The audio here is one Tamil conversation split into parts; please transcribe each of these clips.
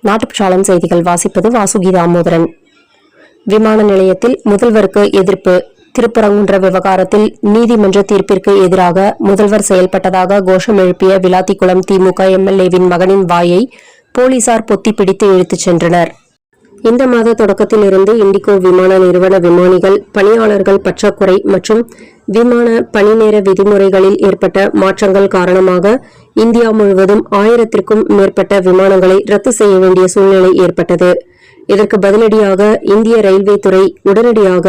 நாட்டுப்பற்றாளன் செய்திகள் வாசிப்பது வாசுகி தாமோதரன். விமான நிலையத்தில் முதல்வருக்கு எதிர்ப்பு. திருப்பரங்குன்ற விவகாரத்தில் நீதிமன்ற தீர்ப்பிற்கு எதிராக முதல்வர் செயல்பட்டதாக கோஷம் எழுப்பிய விளாத்திக்குளம் திமுக எம்எல்ஏவின் மகனின் வாயை போலீசார் பொத்தி பிடித்து இழுத்துச் சென்றனர். இந்த மாத தொடக்கத்தில் இருந்து இண்டிகோ விமான நிறுவன விமானிகள் பணியாளர்கள் பற்றாக்குறை மற்றும் விமான பணி நேர விதிமுறைகளில் ஏற்பட்ட மாற்றங்கள் காரணமாக இந்தியா முழுவதும் 1000க்கும் மேற்பட்ட விமானங்களை ரத்து செய்ய வேண்டிய சூழ்நிலை ஏற்பட்டது. இதற்கு பதிலடியாக இந்திய ரயில்வே துறை உடனடியாக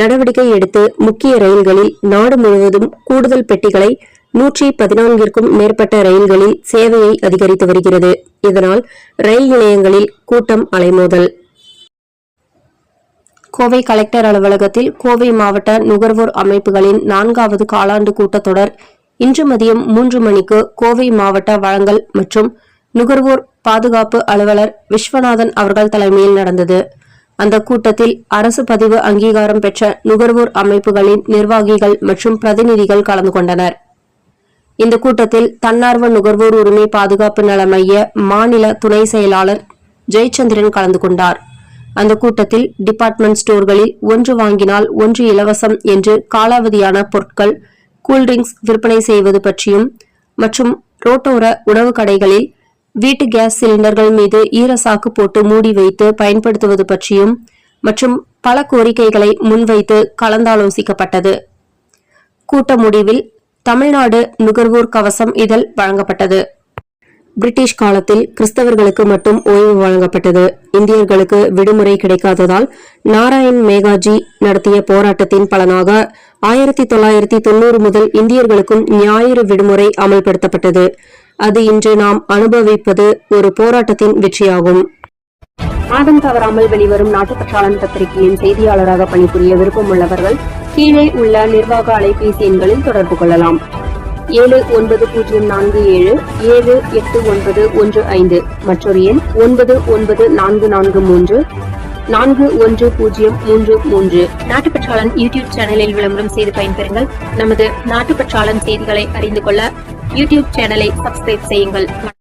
நடவடிக்கை எடுத்து முக்கிய ரயில்களில் நாடு முழுவதும் கூடுதல் பெட்டிகளை 114க்கும் மேற்பட்ட ரயில்களில் சேவையை அதிகரித்து வருகிறது. இதனால் ரயில் நிலையங்களில் கூட்டம் அலைமோதல். கோவை கலெக்டர் அலுவலகத்தில் கோவை மாவட்ட நுகர்வோர் அமைப்புகளின் 4வது காலாண்டு கூட்டத்தொடர் இன்று மதியம் 3 மணிக்கு கோவை மாவட்ட வழங்கல் மற்றும் நுகர்வோர் பாதுகாப்பு அலுவலர் விஸ்வநாதன் அவர்கள் தலைமையில் நடந்தது. அந்த கூட்டத்தில் அரசு பதிவு அங்கீகாரம் பெற்ற நுகர்வோர் அமைப்புகளின் நிர்வாகிகள் மற்றும் பிரதிநிதிகள் கலந்து கொண்டனர். இந்த கூட்டத்தில் தன்னார்வ நுகர்வோர் உரிமை பாதுகாப்பு நல மைய மாநில துணை செயலாளர் ஜெயச்சந்திரன் கலந்து கொண்டார். அந்த கூட்டத்தில் டிபார்ட்மெண்ட் ஸ்டோர்களில் 1 வாங்கினால் 1 இலவசம் என்று காலாவதியான பொருட்கள் கூல்ட்ரிங்க்ஸ் விற்பனை செய்வது பற்றியும் மற்றும் ரோட்டோர உணவு கடைகளில் வீட்டு கேஸ் சிலிண்டர்கள் மீது ஈரசாக்கு போட்டு மூடி வைத்து பயன்படுத்துவது பற்றியும் மற்றும் பல கோரிக்கைகளை முன்வைத்து கலந்தாலோசிக்கப்பட்டது. கூட்ட முடிவில் தமிழ்நாடு நுகர்வோர் கவசம் இதழ் வழங்கப்பட்டது. பிரிட்டிஷ் காலத்தில் கிறிஸ்தவர்களுக்கு மட்டும் ஓய்வு வழங்கப்பட்டது. இந்தியர்களுக்கு விடுமுறை கிடைக்காததால் நாராயண் மேகாஜி நடத்திய போராட்டத்தின் பலனாக 1990 முதல் இந்தியர்களுக்கும் ஞாயிறு விடுமுறை அமல்படுத்தப்பட்டது. அது இன்று நாம் அனுபவிப்பது ஒரு போராட்டத்தின் வெற்றியாகும். மாதம் தவறாமல் வெளிவரும் நாட்டுப்பற்றாளன் பத்திரிகையின் செய்தியாளராக பணிபுரிய விருப்பம் உள்ளவர்கள் கீழே உள்ள நிர்வாக அலைபேசி எண்களில் தொடர்பு கொள்ளலாம். 7947789115 மற்றொரு எண் 9944341033. நாட்டுப்பற்றாளன் யூடியூப் சேனலில் விளம்பரம் செய்து பயன்பெறுங்கள். நமது நாட்டுப்பற்றாளன் செய்திகளை அறிந்து கொள்ள யூடியூப் சேனலை சப்ஸ்கிரைப் செய்யுங்கள்.